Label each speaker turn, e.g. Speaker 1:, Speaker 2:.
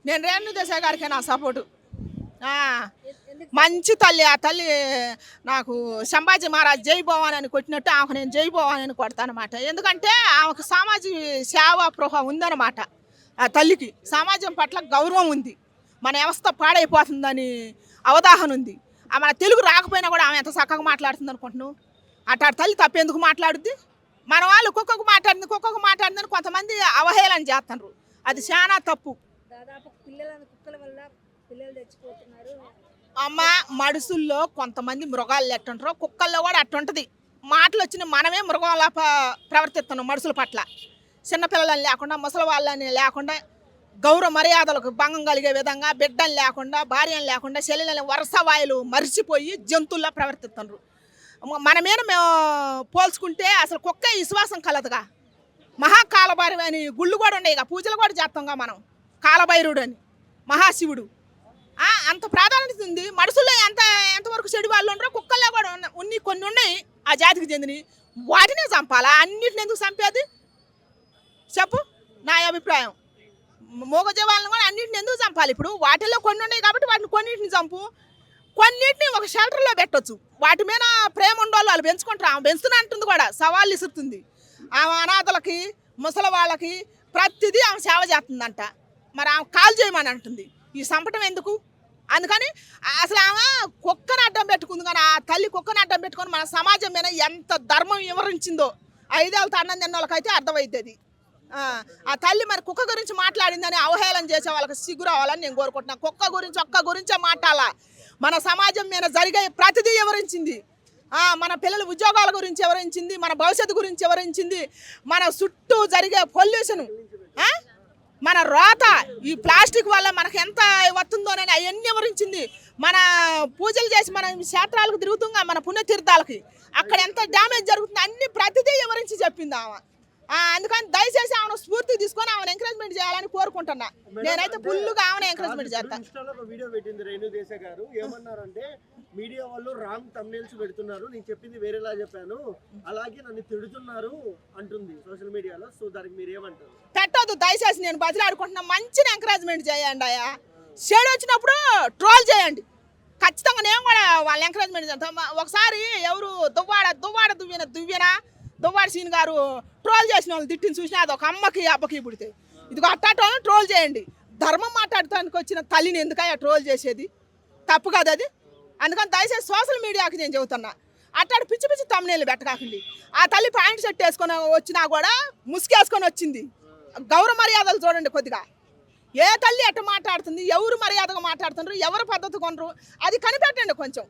Speaker 1: నేను రేణుదేశాయ్ గారికి నా సపోర్టు. మంచి తల్లి. ఆ తల్లి నాకు సంభాజీ మహారాజ్ జై భవాని అని కొట్టినట్టు ఆమెకు నేను జై భవాని అని కొడతానమాట. ఎందుకంటే ఆమెకు సామాజిక సేవా ప్రభావం ఉందన్నమాట. ఆ తల్లికి సమాజం పట్ల గౌరవం ఉంది. మన వ్యవస్థ పాడైపోతుందని అవగాహన ఉంది. మన తెలుగు రాకపోయినా కూడా ఆమె ఎంత చక్కగా మాట్లాడుతుంది అనుకుంటున్నావు. అట్లాంటి తల్లి తప్పెందుకు మాట్లాడుద్ది? మన వాళ్ళు కుక్కకు మాట్లాడిందని కొంతమంది అవహేళన చేస్తున్నారు. అది చాలా తప్పు.
Speaker 2: దాదాపు కుక్కల వల్ల పిల్లలు తెచ్చిపోతున్నారు.
Speaker 1: అమ్మ మడుసుల్లో కొంతమంది మృగాలు ఎట్టుంటారో కుక్కల్లో కూడా అట్టుంటుంది. మాటలు వచ్చిన మనమే మృగంలా ప్రవర్తిస్తున్నాం మనుషుల పట్ల. చిన్నపిల్లలని లేకుండా ముసలి వాళ్ళని లేకుండా గౌరవ మర్యాదలకు భంగం కలిగే విధంగా బిడ్డలు లేకుండా భార్యను లేకుండా శరీరాన్ని వరుస వాయులు మరిచిపోయి జంతువుల్లా ప్రవర్తిస్తున్నారు. మన మీద మేము పోల్చుకుంటే అసలు కుక్క విశ్వాసం కలదుగా. మహాకాలభైరవి అని గుళ్ళు కూడా ఉండేగా, పూజలు కూడా చేస్తాంగా మనం. కాలభైరుడు అని మహాశివుడు అంత ప్రాధాన్యత ఉంది. మనుషుల్లో ఎంతవరకు చెడు వాళ్ళు ఉండరో కుక్కల్లో కూడా కొన్ని ఉన్నాయి ఆ జాతికి చెందినవి. వాటినే చంపాలా? అన్నిటిని ఎందుకు చంపేది చెప్పు? నా అభిప్రాయం. మూగజీవాలను కూడా అన్నింటిని ఎందుకు చంపాలి? ఇప్పుడు వాటిల్లో కొన్ని ఉన్నాయి కాబట్టి వాటిని కొన్నిటిని చంపు, కొన్నిటిని ఒక షెల్టర్లో పెట్టొచ్చు. వాటి మీద ప్రేమ ఉండోళ్ళు వాళ్ళు పెంచుకుంటారు. ఆమె పెంచుతున్నా అంటుంది కూడా, సవాళ్ళు ఇసురుతుంది. ఆమె అనాథలకి ముసలి వాళ్ళకి ప్రతిదీ ఆమె సేవ చేస్తుందంట. మరి ఆమె కాల్ చేయమని అంటుంది. ఈ సంపటం ఎందుకు? అందుకని అసలు ఆమె కుక్కను అడ్డం పెట్టుకుంది. కానీ ఆ తల్లి కుక్కను అడ్డం పెట్టుకొని మన సమాజం మీద ఎంత ధర్మం వివరించిందో 5 ఏళ్ళతో అన్నం తిన్న వాళ్ళకైతే అర్థమవుతుంది. ఆ తల్లి మరి కుక్క గురించి మాట్లాడిందని అవహేళన చేసే వాళ్ళకి సిగ్గు రావాలని నేను కోరుకుంటున్నాను. ఒక్క గురించే మాట్లాడాలా. మన సమాజం మీద జరిగే ప్రతిదీ వివరించింది. మన పిల్లల ఉద్యోగాల గురించి వివరించింది, మన భవిష్యత్తు గురించి వివరించింది, మన చుట్టూ జరిగే పొల్యూషన్, మన రోత, ఈ ప్లాస్టిక్ వల్ల మనకు ఎంత వస్తుందోనని అవన్నీ వివరించింది. మన పూజలు చేసి మన క్షేత్రాలకు తిరుగుతుంగా, మన పుణ్యతీర్థాలకి అక్కడ ఎంత డ్యామేజ్ జరుగుతుంది అన్ని ప్రతిదీ వివరించి చెప్పింది ఆమె. అందుకని దయచేసి ఆమెను స్ఫూర్తి తీసుకొని ఆమెను ఎంకరేజ్మెంట్ చేయాలని కోరుకుంటున్నా. నేనైతే ఫుల్గా ఆమెను ఎంకరేజ్మెంట్ చేస్తాను.
Speaker 3: వీడియో పెట్టింది రేణుదేశాయ్ గారు. ఏమన్నారంటే మీడియా వాళ్ళు రాంగ్ థంబ్నెయిల్స్ పెడుతున్నారు, నేను చెప్పింది వేరేలా చెప్పాను, అలాగే నన్ను తిడుతున్నారు అంటుంది సోషల్ మీడియాలో. సో దానికి మీరు ఏమంటారు?
Speaker 1: పెట్టొద్దు దయచేసి, నేను బదిలాడుకుంటున్నా. మంచిగా ఎంకరేజ్మెంట్ చేయండి. షేడ్ వచ్చినప్పుడు ట్రోల్ చేయండి ఖచ్చితంగా. నేను కూడా వాళ్ళ ఎంకరేజ్మెంట్ చేస్తాను. ఒకసారి ఎవరు దువ్వాడ సీన్ గారు ట్రోల్ చేసిన వాళ్ళు తిట్టిని చూసినా అది ఒక అమ్మకి అబ్బకి పుడితే ఇదిగో అట్టాటోని ట్రోల్ చేయండి. ధర్మం మాట్లాడటానికి వచ్చిన తల్లిని ఎందుకయ్యా ట్రోల్ చేసేది? తప్పు కదా అది. అందుకని దయచేసి సోషల్ మీడియాకి నేను చెబుతున్నా, అట్టాడు పిచ్చి పిచ్చి తమ్ముళ్ళు పెట్టకాకండి. ఆ తల్లి ప్యాంట్ షర్ట్ వేసుకొని వచ్చినా కూడా ముసుగేసుకొని వచ్చింది. గౌరవ మర్యాదలు చూడండి కొద్దిగా. ఏ తల్లి ఎట్ట మాట్లాడుతుంది, ఎవరు మర్యాదగా మాట్లాడుతున్నారు, ఎవరు పద్ధతి కొనరు, అది కనిపెట్టండి కొంచెం.